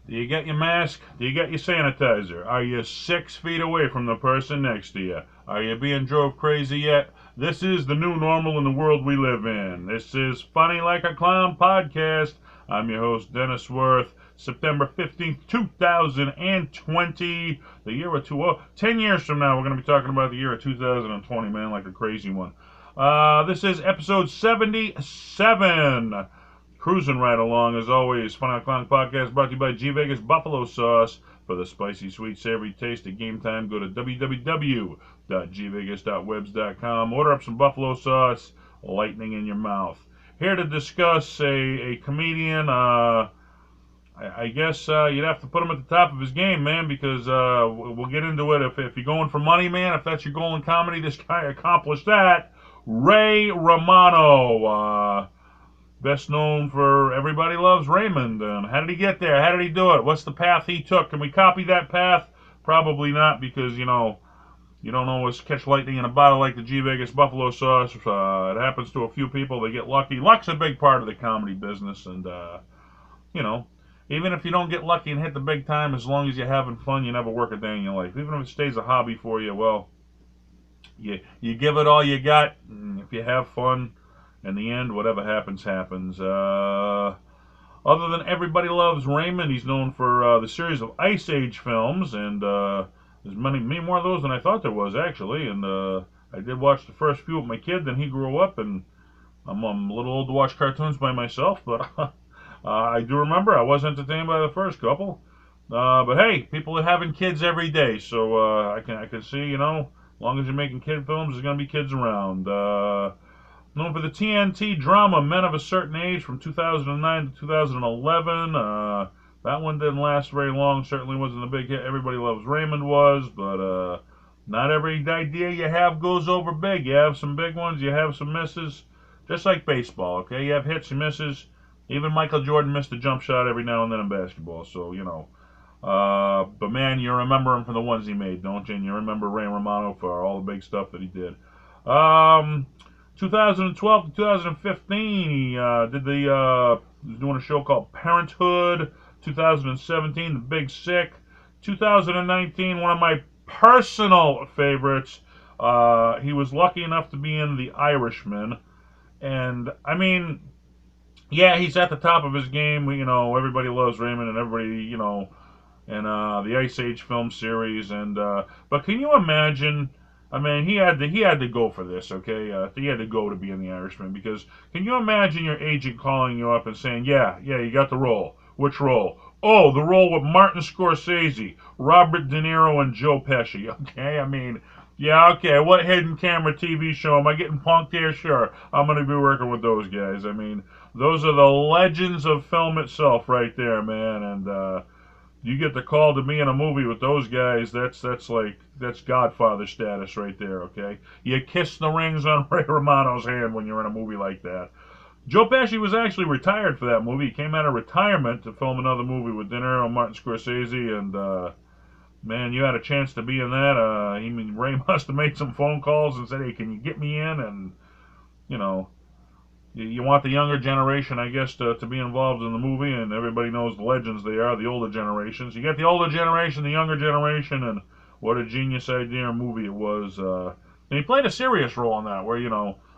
Do you get your mask? Do you get your sanitizer? Are you 6 feet away from the person next to you? Are you being drove crazy yet? This is the new normal in the world we live in. This is Funny Like a Clown podcast. I'm your host, Dennis Wirth. September 15th, 2020. The year of 10 years from now, we're going to be talking about the year of 2020, man, like a crazy one. This is episode 77. Cruising right along, as always. Fun Out Clown Podcast brought to you by G Vegas Buffalo Sauce. For the spicy, sweet, savory taste at game time, go to www.gvegas.webs.com. Order up some buffalo sauce, lightning in your mouth. Here to discuss a comedian. I guess you'd have to put him at the top of his game, man, because we'll get into it. If you're going for money, man, if that's your goal in comedy, this guy accomplished that. Ray Romano. Best known for Everybody Loves Raymond. How did he get there? How did he do it? What's the path he took? Can we copy that path? Probably not, because, you don't always catch lightning in a bottle like the G Vegas Buffalo Sauce. It happens to a few people. They get lucky. Luck's a big part of the comedy business, and, you know, even if you don't get lucky and hit the big time, as long as you're having fun, you never work a day in your life. Even if it stays a hobby for you, well, you give it all you got, and if you have fun, in the end, whatever happens, happens. Other than Everybody Loves Raymond, he's known for the series of Ice Age films, and there's many more of those than I thought there was, actually. And I did watch the first few with my kid, then he grew up, and I'm a little old to watch cartoons by myself, but I do remember I was entertained by the first couple. But hey, people are having kids every day, so I can see, as long as you're making kid films, there's going to be kids around. Known for the TNT drama Men of a Certain Age from 2009 to 2011. That one didn't last very long. Certainly wasn't a big hit. Everybody Loves Raymond was, but not every idea you have goes over big. You have some big ones, you have some misses. Just like baseball, okay? You have hits and misses. Even Michael Jordan missed a jump shot every now and then in basketball, so, but man, you remember him for the ones he made, don't you? And you remember Ray Romano for all the big stuff that he did. 2012 to 2015, he was doing a show called Parenthood. 2017, The Big Sick. 2019, one of my personal favorites. He was lucky enough to be in The Irishman. And, I mean, yeah, he's at the top of his game. Everybody loves Raymond, and everybody, and the Ice Age film series. And but can you imagine? I mean, he had to go for this, okay? He had to go to be in The Irishman, because can you imagine your agent calling you up and saying, yeah, you got the role. Which role? Oh, the role with Martin Scorsese, Robert De Niro, and Joe Pesci. Okay, I mean, yeah, okay. What hidden camera TV show am I getting punked here? Sure, I'm gonna be working with those guys. I mean, those are the legends of film itself, right there, man. And you get the call to be in a movie with those guys, that's Godfather status right there, okay? You kiss the rings on Ray Romano's hand when you're in a movie like that. Joe Pesci was actually retired for that movie. He came out of retirement to film another movie with De Niro and Martin Scorsese, and man, you had a chance to be in that. Ray must have made some phone calls and said, hey, can you get me in? And, you know, you want the younger generation, I guess, to be involved in the movie, and everybody knows the legends they are, the older generations. You get the older generation, the younger generation, and what a genius idea and movie it was. And he played a serious role in that, where,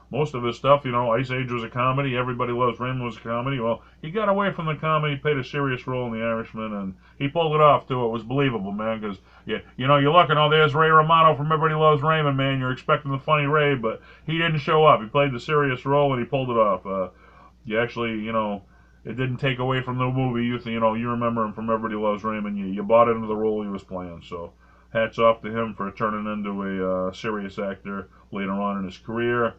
most of his stuff, Ice Age was a comedy, Everybody Loves Raymond was a comedy. Well, he got away from the comedy, played a serious role in The Irishman, and he pulled it off, too. It was believable, man, because, you're looking, there's Ray Romano from Everybody Loves Raymond, man. You're expecting the funny Ray, but he didn't show up. He played the serious role, and he pulled it off. You actually, it didn't take away from the movie. You remember him from Everybody Loves Raymond. You bought into the role he was playing, so hats off to him for turning into a serious actor later on in his career.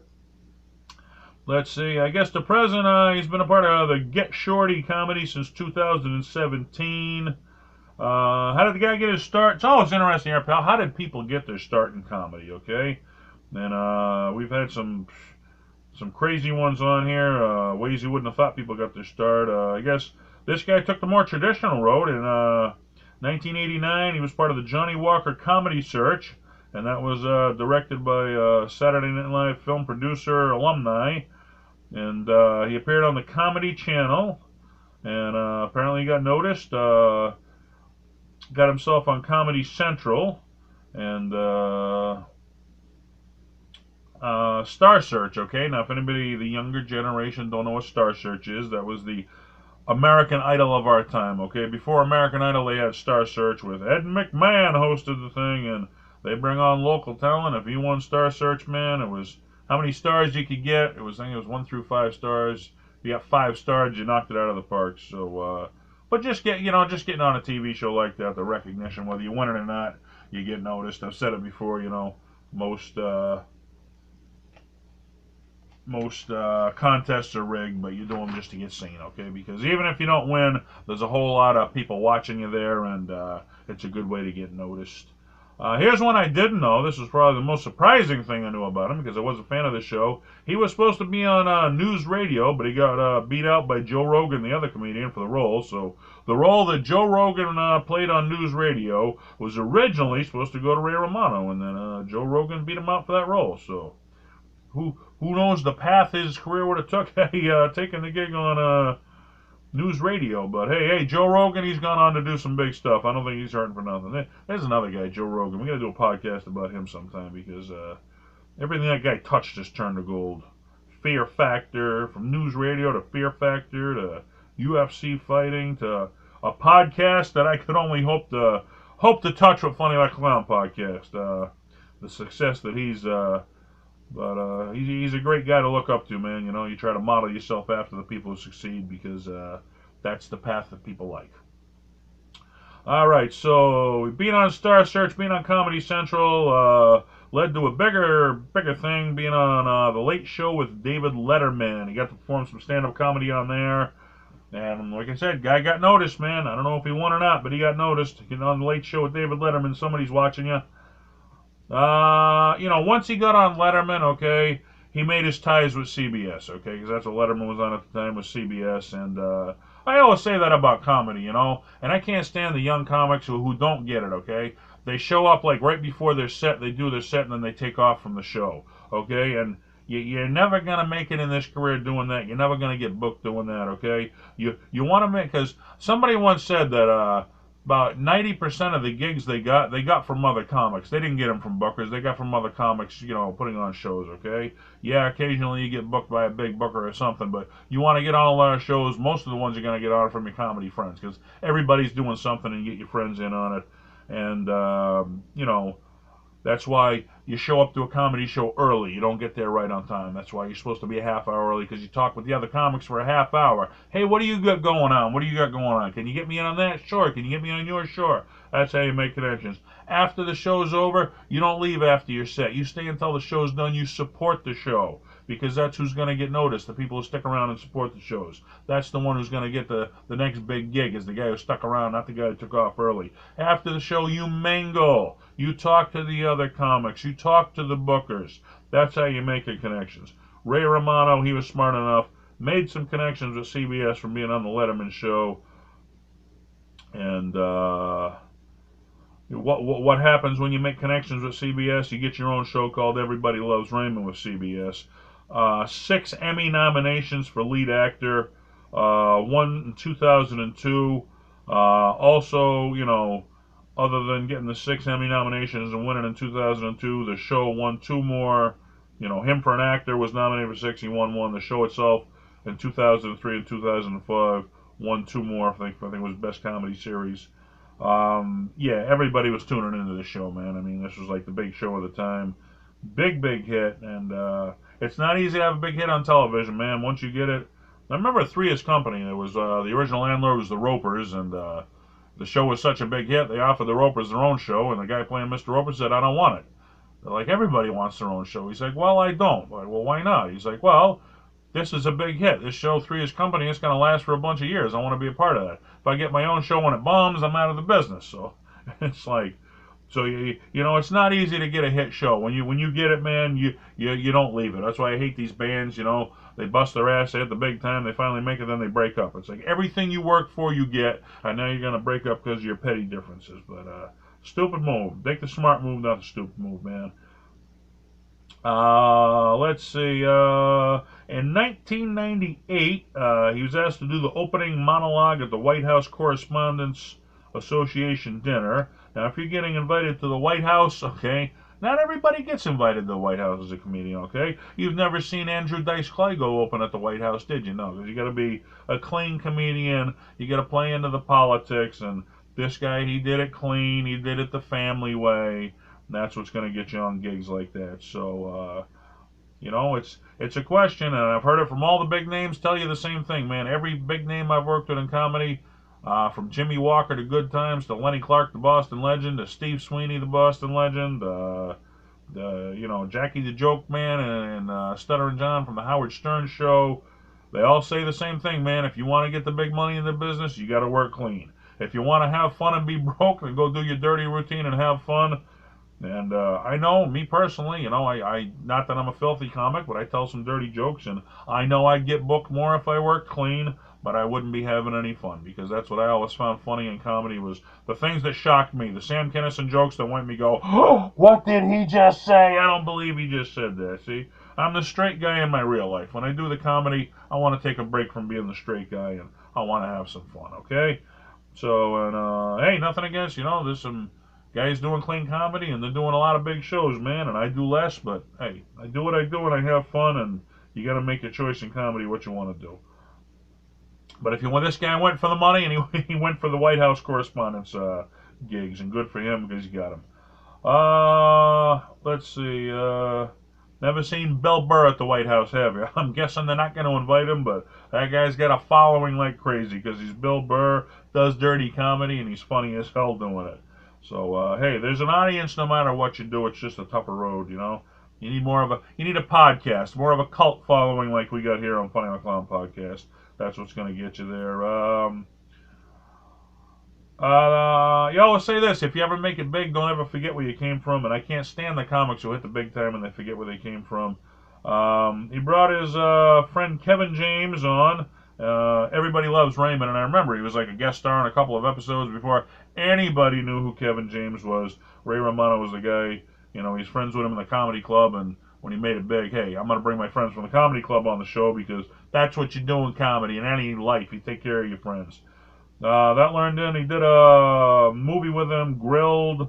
Let's see, I guess the present, he's been a part of the Get Shorty comedy since 2017. How did the guy get his start? It's always interesting here, pal. How did people get their start in comedy, okay? And we've had some crazy ones on here, ways you wouldn't have thought people got their start. I guess this guy took the more traditional road. In 1989, he was part of the Johnny Walker Comedy Search, and that was directed by Saturday Night Live film producer alumni. And he appeared on the Comedy Channel. and apparently he got noticed. Got himself on Comedy Central, and Star Search. Okay, now if anybody, the younger generation, don't know what Star Search is, that was the American Idol of our time. Okay, before American Idol, they had Star Search with Ed McMahon hosted the thing, and they bring on local talent. If you won Star Search, man, it was how many stars you could get. It was, I think it was 1 through 5 stars. If you got 5 stars, you knocked it out of the park. So, but just just getting on a TV show like that, the recognition, whether you win it or not, you get noticed. I've said it before. Most contests are rigged, but you do them just to get seen, okay? Because even if you don't win, there's a whole lot of people watching you there, and it's a good way to get noticed. Here's one I didn't know. This was probably the most surprising thing I knew about him because I was a fan of the show. He was supposed to be on news radio, but he got beat out by Joe Rogan, the other comedian, for the role. So the role that Joe Rogan played on news radio was originally supposed to go to Ray Romano, and then Joe Rogan beat him out for that role. So who knows the path his career would have took had he taken the gig on news radio. But hey, Joe Rogan, he's gone on to do some big stuff. I don't think he's hurting for nothing. There's another guy, Joe Rogan. We got to do a podcast about him sometime because everything that guy touched just turned to gold. Fear Factor, from news radio to Fear Factor to UFC fighting to a podcast that I could only hope to touch with Funny Like a Clown podcast. The success that he's a great guy to look up to, man. You try to model yourself after the people who succeed because that's the path that people like. All right, so being on Star Search, being on Comedy Central led to a bigger thing, being on The Late Show with David Letterman. He got to perform some stand-up comedy on there. And like I said, guy got noticed, man. I don't know if he won or not, but he got noticed. Getting on The Late Show with David Letterman, somebody's watching you. Once he got on Letterman, okay, he made his ties with CBS, okay, because that's what Letterman was on at the time, was CBS, and I always say that about comedy, and I can't stand the young comics who don't get it, okay? They show up like right before their set, they do their set, and then they take off from the show, okay? And you're never gonna make it in this career doing that. You're never gonna get booked doing that, okay? You want to make, because somebody once said that about 90% of the gigs they got from other comics. They didn't get them from bookers. They got from other comics, putting on shows, okay? Yeah, occasionally you get booked by a big booker or something, but you want to get on a lot of shows. Most of the ones you're going to get on are from your comedy friends because everybody's doing something and you get your friends in on it. And, that's why you show up to a comedy show early. You don't get there right on time. That's why you're supposed to be a half hour early because you talk with the other comics for a half hour. Hey, what do you got going on? What do you got going on? Can you get me in on that? Sure. Can you get me on yours? Sure. That's how you make connections. After the show's over, you don't leave after your set. You stay until the show's done. You support the show because that's who's going to get noticed, the people who stick around and support the shows. That's the one who's going to get the next big gig, is the guy who stuck around, not the guy who took off early. After the show, you mingle. You talk to the other comics. You talk to the bookers. That's how you make the connections. Ray Romano, he was smart enough, made some connections with CBS from being on the Letterman show. And what happens when you make connections with CBS? You get your own show called Everybody Loves Raymond with CBS. 6 Emmy nominations for lead actor. One in 2002. Also, other than getting the 6 Emmy nominations and winning in 2002, the show won 2 more. Him for an actor was nominated for 6. He won 1. The show itself in 2003 and 2005 won 2 more. I think it was Best Comedy Series. Yeah, everybody was tuning into this show, man. I mean, this was like the big show of the time. Big hit, and it's not easy to have a big hit on television, man. Once you get it. I remember Three's Company. There was the original landlord was the Ropers, and the show was such a big hit, they offered the Ropers their own show, and the guy playing Mr. Roper said, I don't want it. They're like, everybody wants their own show. He's like, well, I don't. Like, well, why not? He's like, well, this is a big hit. This show, Three's Company, it's going to last for a bunch of years. I want to be a part of that. If I get my own show when it bombs, I'm out of the business. So it's like, so it's not easy to get a hit show. When you get it, man, you don't leave it. That's why I hate these bands. They bust their ass, they hit the big time, they finally make it, then they break up. It's like everything you work for, you get, and now you're gonna break up because of your petty differences. But stupid move. Take the smart move, not the stupid move, man. Let's see. In 1998, he was asked to do the opening monologue at the White House Correspondents Association dinner. Now, if you're getting invited to the White House, okay, not everybody gets invited to the White House as a comedian, okay? You've never seen Andrew Dice Clay go open at the White House, did you? No, because you got to be a clean comedian. You got to play into the politics, and this guy, he did it clean. He did it the family way. That's what's going to get you on gigs like that. So, it's a question, and I've heard it from all the big names tell you the same thing, man. Every big name I've worked with in comedy, from Jimmy Walker to Good Times to Lenny Clark, the Boston legend, to Steve Sweeney, the Boston legend, Jackie the Joke Man, and Stuttering John from the Howard Stern Show. They all say the same thing, man. If you want to get the big money in the business, you got to work clean. If you want to have fun and be broke, then go do your dirty routine and have fun. And I know, me personally, I not that I'm a filthy comic, but I tell some dirty jokes, and I know I'd get booked more if I worked clean, but I wouldn't be having any fun, because that's what I always found funny in comedy, was the things that shocked me, the Sam Kinison jokes that went me go, oh, what did he just say? I don't believe he just said that. See, I'm the straight guy in my real life. When I do the comedy, I want to take a break from being the straight guy, and I want to have some fun, okay? So, and hey, nothing against, there's some guys doing clean comedy, and they're doing a lot of big shows, man, and I do less, but hey, I do what I do, and I have fun, and you got to make a choice in comedy what you want to do. But if you want, this guy went for the money, and he went for the White House Correspondents gigs, and good for him because he got them. Let's see. Never seen Bill Burr at the White House, have you? I'm guessing they're not going to invite him, but that guy's got a following like crazy because he's Bill Burr, does dirty comedy, and he's funny as hell doing it. So hey, there's an audience no matter what you do. It's just a tougher road, You need a podcast, more of a cult following like we got here on Funny on Clown Podcast. That's what's going to get you there. You always say this: if you ever make it big, don't ever forget where you came from. And I can't stand the comics who hit the big time and they forget where they came from. He brought his friend Kevin James on. Everybody Loves Raymond, and I remember he was like a guest star in a couple of episodes before anybody knew who Kevin James was. Ray Romano was the guy. He's friends with him in the comedy club, and when he made it big, hey, I'm going to bring my friends from the comedy club on the show because that's what you do in comedy. In any life, you take care of your friends. That learned in. He did a movie with him, Grilled.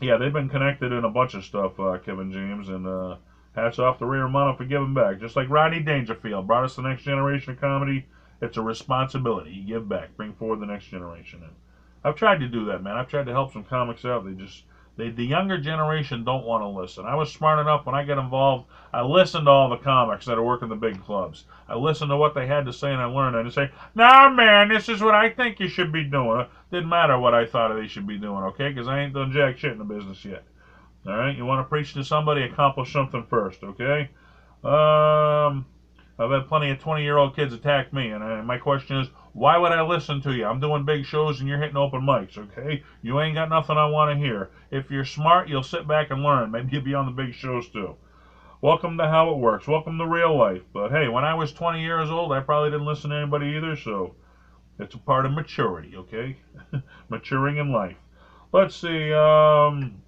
Yeah, they've been connected in a bunch of stuff, Kevin James, and hats off to Ray Romano for giving back. Just like Rodney Dangerfield brought us the next generation of comedy. It's a responsibility. You give back. Bring forward the next generation. And I've tried to do that, man. I've tried to help some comics out. The younger generation don't want to listen. I was smart enough when I got involved. I listened to all the comics that are working the big clubs. I listened to what they had to say, and I learned. I didn't say, nah, man, this is what I think you should be doing. It didn't matter what I thought they should be doing, okay? Because I ain't done jack shit in the business yet. All right? You want to preach to somebody, accomplish something first, okay? I've had plenty of 20-year-old kids attack me, and my question is, why would I listen to you? I'm doing big shows and you're hitting open mics, okay? You ain't got nothing I want to hear. If you're smart, you'll sit back and learn. Maybe you'll be on the big shows too. Welcome to How It Works. Welcome to real life. But hey, when I was 20 years old, I probably didn't listen to anybody either, so it's a part of maturity, okay? Maturing in life. Let's see, on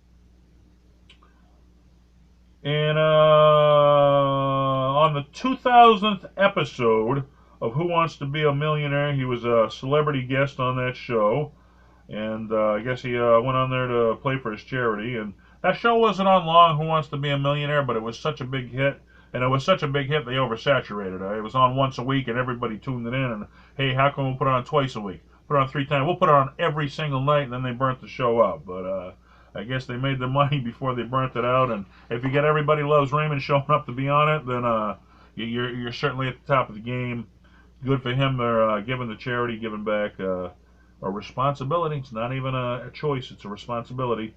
the 2000th episode of Who Wants to Be a Millionaire, he was a celebrity guest on that show, and I guess he went on there to play for his charity, and that show wasn't on long, Who Wants to Be a Millionaire, but it was such a big hit, and it was such a big hit they oversaturated it. It was on once a week, and everybody tuned it in, and hey, how come we put it on twice a week? Put it on 3 times. We'll put it on every single night, and then they burnt the show up, but I guess they made their money before they burnt it out, and if you get Everybody Loves Raymond showing up to be on it, then you're certainly at the top of the game. Good for him. They're giving the charity, giving back a responsibility. It's not even a choice. It's a responsibility.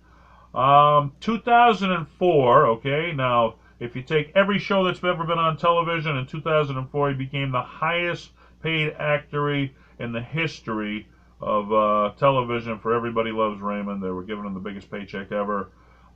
2004, okay, now, if you take every show that's ever been on television, in 2004 he became the highest paid actor in the history of television for Everybody Loves Raymond. They were giving him the biggest paycheck ever.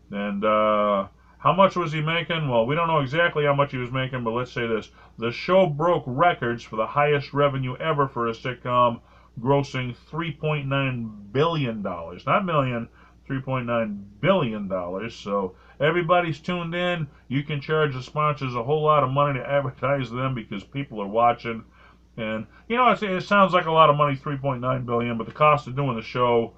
And how much was he making? Well, we don't know exactly how much he was making, but let's say this. The show broke records for the highest revenue ever for a sitcom, grossing $3.9 billion. Not million, $3.9 billion. So everybody's tuned in. You can charge the sponsors a whole lot of money to advertise them because people are watching. And, it sounds like a lot of money, $3.9 billion, but the cost of doing the show,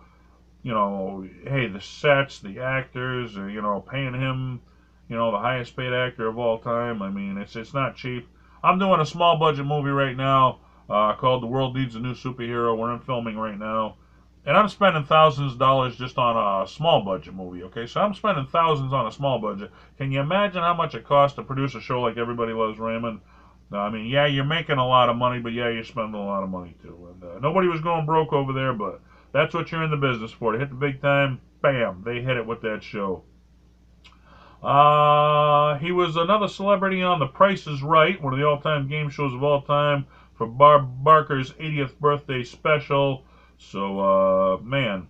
hey, the sets, the actors, or, paying him, the highest paid actor of all time. I mean, it's not cheap. I'm doing a small budget movie right now called The World Needs a New Superhero. We're in filming right now. And I'm spending thousands of dollars just on a small budget movie, okay? So I'm spending thousands on a small budget. Can you imagine how much it costs to produce a show like Everybody Loves Raymond? I mean, yeah, you're making a lot of money, but yeah, you're spending a lot of money too. And nobody was going broke over there, but that's what you're in the business for. To hit the big time, bam, they hit it with that show. He was another celebrity on The Price is Right, one of the all-time game shows of all time, for Bob Barker's 80th birthday special. So, man,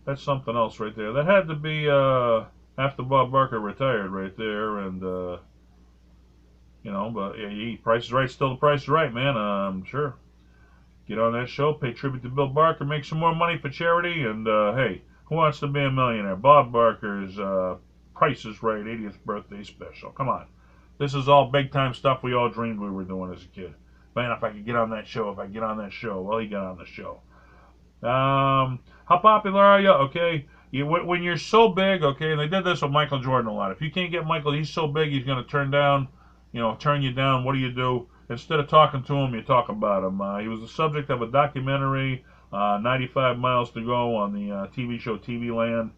that's something else right there. That had to be after Bob Barker retired right there, and but yeah, Price is Right, still The Price is Right, man. Sure. Get on that show, pay tribute to Bill Barker, make some more money for charity, and hey, who wants to be a millionaire? Bob Barker's Price is Right 80th birthday special. Come on. This is all big time stuff we all dreamed we were doing as a kid. Man, if I could get on that show, Well, he got on the show. How popular are you? Okay. When you're so big, okay, and they did this with Michael Jordan a lot. If you can't get Michael, he's so big, he's going to turn you down. What do? Instead of talking to him, you talk about him. He was the subject of a documentary, 95 Miles to Go, on the TV show TV Land,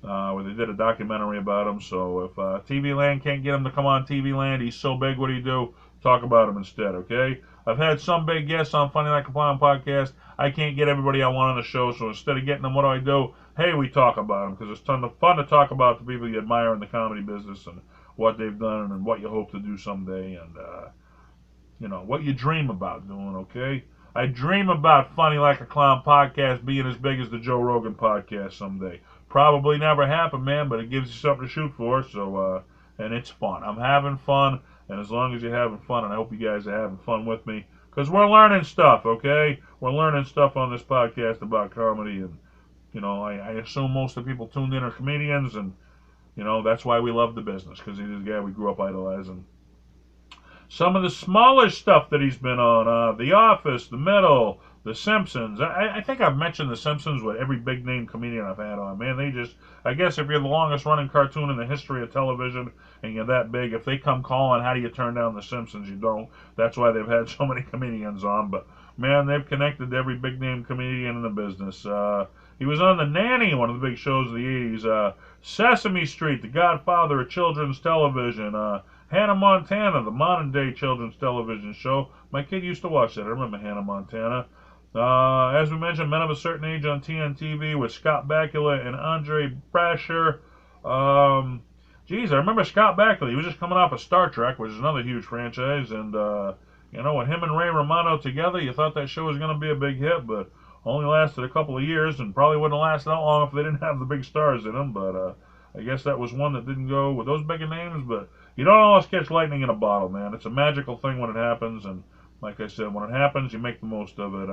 where they did a documentary about him. So if TV Land can't get him to come on TV Land, he's so big, what do? Talk about him instead, okay? I've had some big guests on Funny Like a Clown podcast. I can't get everybody I want on the show, so instead of getting them, what do? Hey, we talk about them, because it's fun to talk about the people you admire in the comedy business and what they've done and what you hope to do someday, and what you dream about doing, okay? I dream about Funny Like a Clown podcast being as big as the Joe Rogan podcast someday. Probably never happen, man, but it gives you something to shoot for, so, and it's fun. I'm having fun, and as long as you're having fun, and I hope you guys are having fun with me, because we're learning stuff, okay? We're learning stuff on this podcast about comedy, and, I assume most of the people tuned in are comedians, and, that's why we love the business, because he's the guy we grew up idolizing. Some of the smaller stuff that he's been on, The Office, The Middle, The Simpsons. I think I've mentioned The Simpsons with every big name comedian I've had on. Man, I guess if you're the longest running cartoon in the history of television and you're that big, if they come calling, how do you turn down The Simpsons? You don't. That's why they've had so many comedians on. But, man, they've connected to every big name comedian in the business. He was on The Nanny, one of the big shows of the 80s. Sesame Street, the godfather of children's television. Hannah Montana, the modern-day children's television show. My kid used to watch that. I remember Hannah Montana. As we mentioned, Men of a Certain Age on TNTV with Scott Bakula and Andre Bradshaw. I remember Scott Bakula. He was just coming off of Star Trek, which is another huge franchise. And, with him and Ray Romano together, you thought that show was going to be a big hit, but only lasted a couple of years and probably wouldn't have lasted that long if they didn't have the big stars in them. But I guess that was one that didn't go with those bigger names, but you don't always catch lightning in a bottle, man. It's a magical thing when it happens, and like I said, when it happens, you make the most of it.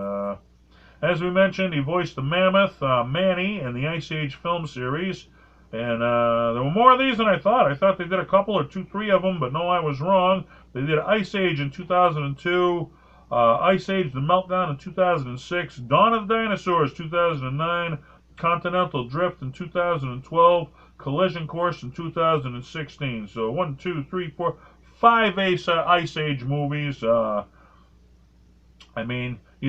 As we mentioned, he voiced the mammoth, Manny, in the Ice Age film series, and there were more of these than I thought. I thought they did a couple or three of them, but no, I was wrong. They did Ice Age in 2002, Ice Age: The Meltdown in 2006, Dawn of the Dinosaurs 2009, Continental Drift in 2012, Collision Course in 2016. So 1, 2, 3, 4, 5 Ice Age movies. You're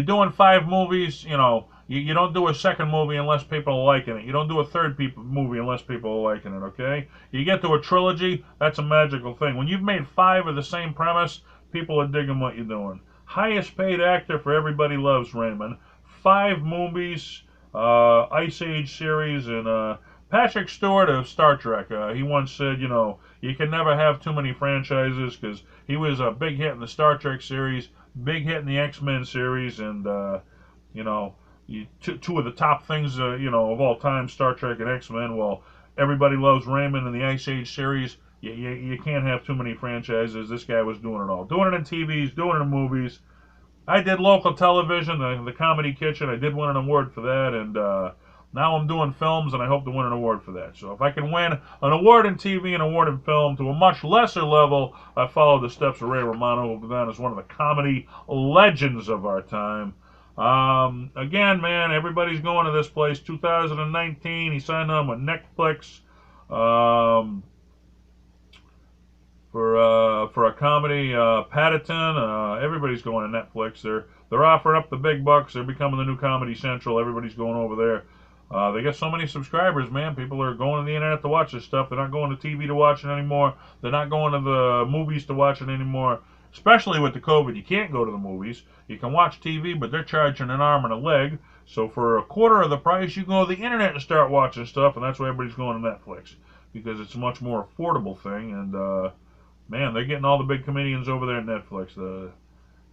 doing 5 movies, you don't do a second movie unless people are liking it. You don't do a third movie unless people are liking it, okay? You get to a trilogy, that's a magical thing. When you've made 5 of the same premise, people are digging what you're doing. Highest paid actor for Everybody Loves Raymond. 5 movies, Ice Age series, and Patrick Stewart of Star Trek, he once said, you can never have too many franchises, because he was a big hit in the Star Trek series, big hit in the X-Men series, and, two of the top things, of all time, Star Trek and X-Men. Well, Everybody Loves Raymond in the Ice Age series. You can't have too many franchises. This guy was doing it all. Doing it in TVs, doing it in movies. I did local television, the Comedy Kitchen. I did win an award for that, and Now I'm doing films, and I hope to win an award for that. So if I can win an award in TV and an award in film to a much lesser level, I follow the steps of Ray Romano, who will be known as one of the comedy legends of our time. Again, man, everybody's going to this place. 2019, he signed on with Netflix for a comedy. Paddington, everybody's going to Netflix. They're offering up the big bucks. They're becoming the new Comedy Central. Everybody's going over there. They get so many subscribers, man. People are going to the internet to watch this stuff. They're not going to TV to watch it anymore. They're not going to the movies to watch it anymore. Especially with the COVID, you can't go to the movies. You can watch TV, but they're charging an arm and a leg. So for a quarter of the price, you can go to the internet and start watching stuff, and that's why everybody's going to Netflix, because it's a much more affordable thing. And man, they're getting all the big comedians over there at Netflix.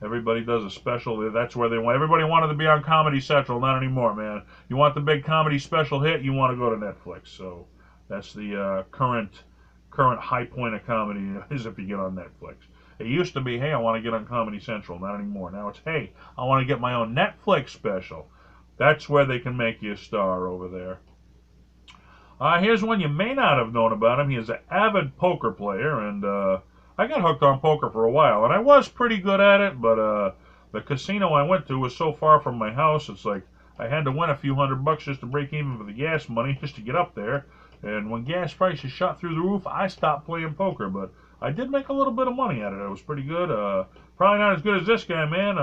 Everybody does a special. That's where they want. Everybody wanted to be on Comedy Central. Not anymore, man. You want the big comedy special hit, you want to go to Netflix. So that's the current high point of comedy is if you get on Netflix. It used to be, hey, I want to get on Comedy Central. Not anymore. Now it's, hey, I want to get my own Netflix special. That's where they can make you a star over there. Here's one you may not have known about him. He is an avid poker player, and I got hooked on poker for a while, and I was pretty good at it, but the casino I went to was so far from my house, it's like I had to win a few $100 just to break even for the gas money, just to get up there. And when gas prices shot through the roof, I stopped playing poker, but I did make a little bit of money at it. It was pretty good. Probably not as good as this guy, man.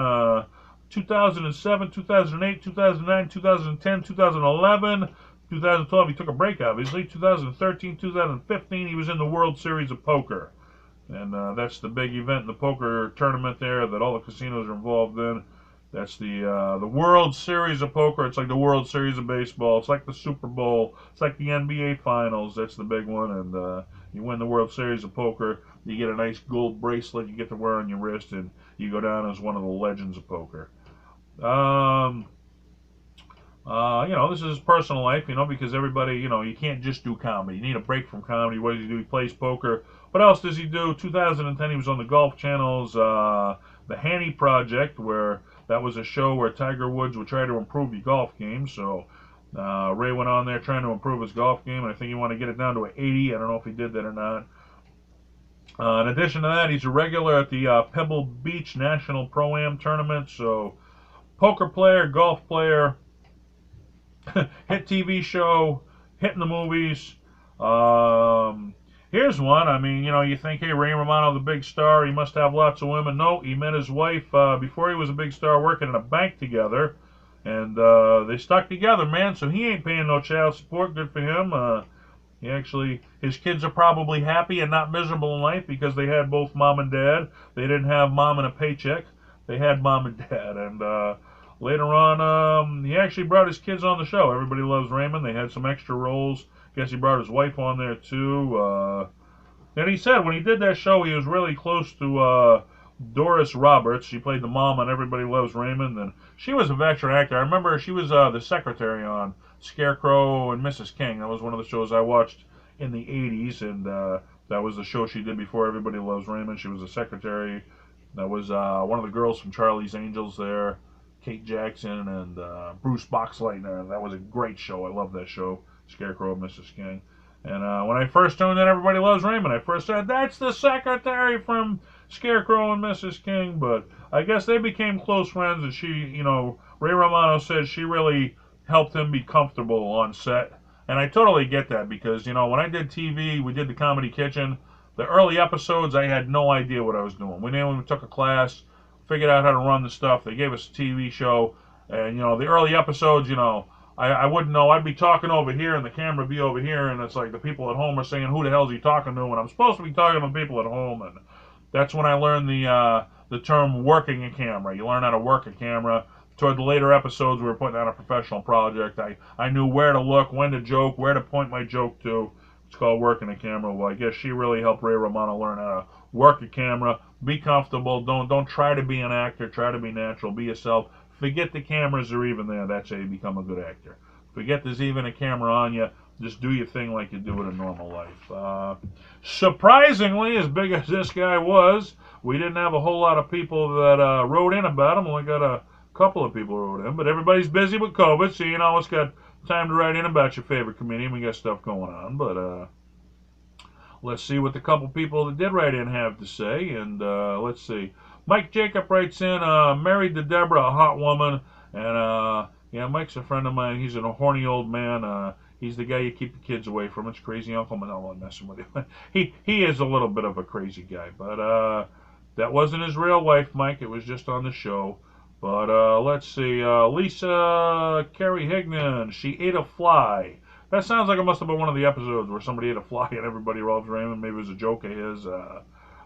2007, 2008, 2009, 2010, 2011, 2012, he took a break, obviously. 2013, 2015, he was in the World Series of Poker. And that's the big event in the poker tournament there that all the casinos are involved in. That's the World Series of Poker. It's like the World Series of Baseball. It's like the Super Bowl. It's like the NBA Finals. That's the big one. And you win the World Series of Poker. You get a nice gold bracelet you get to wear on your wrist, and you go down as one of the legends of poker. This is his personal life, because everybody, you can't just do comedy. You need a break from comedy. What does he do? He plays poker. What else does he do? 2010, he was on the Golf Channel's The Hanny Project, where that was a show where Tiger Woods would try to improve your golf game. So Ray went on there trying to improve his golf game, and I think he wanted to get it down to an 80. I don't know if he did that or not. In addition to that, he's a regular at the Pebble Beach National Pro-Am Tournament. So poker player, golf player, hit TV show, hitting the movies. Here's one. I mean, you think, hey, Ray Romano, the big star, he must have lots of women. No, he met his wife before he was a big star working in a bank together. And they stuck together, man, so he ain't paying no child support. Good for him. His kids are probably happy and not miserable in life because they had both mom and dad. They didn't have mom and a paycheck. They had mom and dad. And later on, he actually brought his kids on the show. Everybody Loves Raymond. They had some extra roles. Guess he brought his wife on there too. And he said when he did that show, he was really close to Doris Roberts. She played the mom on Everybody Loves Raymond, and she was a veteran actor. I remember she was the secretary on Scarecrow and Mrs. King. That was one of the shows I watched in the 80s, and that was the show she did before Everybody Loves Raymond. She was a secretary. That was one of the girls from Charlie's Angels there, Kate Jackson and Bruce Boxleitner. That was a great show. I love that show, Scarecrow and Mrs. King. And when I first tuned in Everybody Loves Raymond, I first said, that's the secretary from Scarecrow and Mrs. King. But I guess they became close friends, and she, Ray Romano said she really helped him be comfortable on set. And I totally get that because, when I did TV, we did the Comedy Kitchen. The early episodes, I had no idea what I was doing. We took a class, figured out how to run the stuff. They gave us a TV show. And, the early episodes, I wouldn't know. I'd be talking over here, and the camera would be over here, and it's like the people at home are saying, who the hell is he talking to? And I'm supposed to be talking to people at home. And that's when I learned the term working a camera. You learn how to work a camera. Toward the later episodes, we were putting on a professional project. I knew where to look, when to joke, where to point my joke to. It's called working a camera. Well, I guess she really helped Ray Romano learn how to work a camera, be comfortable. Don't try to be an actor. Try to be natural. Be yourself. Forget the cameras are even there. That's how you become a good actor. Forget there's even a camera on you. Just do your thing like you do in a normal life. Surprisingly, as big as this guy was, we didn't have a whole lot of people that wrote in about him. Only got a couple of people wrote in, but everybody's busy with COVID, so it's got time to write in about your favorite comedian. We got stuff going on, but let's see what the couple people that did write in have to say. And let's see. Mike Jacob writes in, married to Deborah, a hot woman. And yeah, Mike's a friend of mine. He's a horny old man. He's the guy you keep the kids away from. It's crazy Uncle Manolo. I'm messing with him. he is a little bit of a crazy guy. But that wasn't his real wife, Mike. It was just on the show. But let's see. Lisa Carey Hignan. She ate a fly. That sounds like it must have been one of the episodes where somebody ate a fly and everybody revolves around him. Maybe it was a joke of his.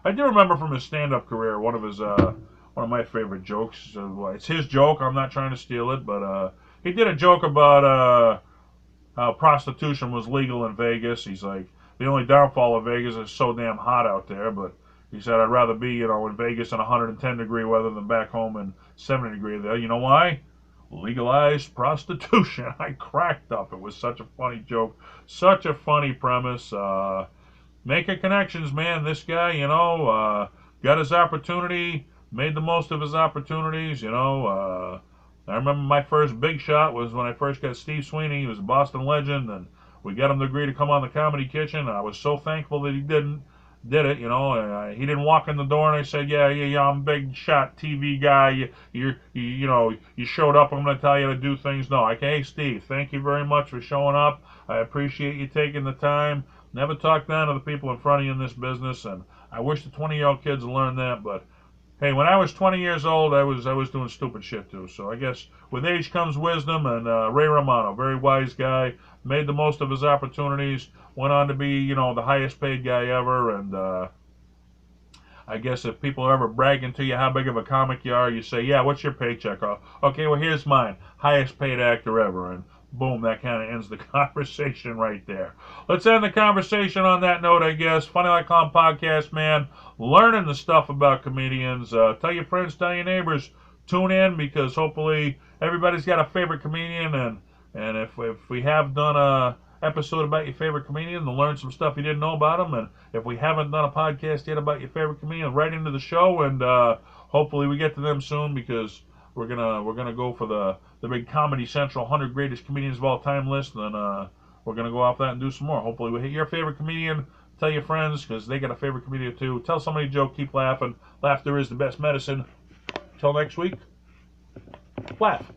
I do remember from his stand-up career one of my favorite jokes. It's his joke. I'm not trying to steal it, but he did a joke about how prostitution was legal in Vegas. He's like, the only downfall of Vegas is so damn hot out there. But he said, I'd rather be, in Vegas in 110-degree weather than back home in 70-degree there. You know why? Legalized prostitution. I cracked up. It was such a funny joke, such a funny premise. Making connections, man. This guy, got his opportunity, made the most of his opportunities. I remember my first big shot was when I first got Steve Sweeney. He was a Boston legend, and we got him to agree to come on the Comedy Kitchen. I was so thankful that he did it, he didn't walk in the door and I said, yeah, I'm a big shot TV guy, you showed up, I'm going to tell you to do things. No, hey, Steve, thank you very much for showing up. I appreciate you taking the time. Never talk down to the people in front of you in this business, and I wish the 20-year-old kids learned that, but hey, when I was 20 years old, I was doing stupid shit too. So I guess with age comes wisdom, and Ray Romano, very wise guy, made the most of his opportunities, went on to be, the highest paid guy ever, and I guess if people are ever bragging to you how big of a comic you are, you say, yeah, what's your paycheck? Oh, okay, well, here's mine, highest paid actor ever, and boom, that kind of ends the conversation right there. Let's end the conversation on that note, I guess. Funny Like Clown Podcast, man. Learning the stuff about comedians. Tell your friends, tell your neighbors. Tune in, because hopefully everybody's got a favorite comedian, and if we have done a episode about your favorite comedian, to learn some stuff you didn't know about them, and if we haven't done a podcast yet about your favorite comedian, write into the show, and hopefully we get to them soon, because we're gonna go for the big Comedy Central 100 greatest comedians of all time list, and we're gonna go off that and do some more. Hopefully we hit your favorite comedian. Tell your friends, because they got a favorite comedian too. Tell somebody a joke. Keep laughing. Laughter is the best medicine. Till next week, laugh.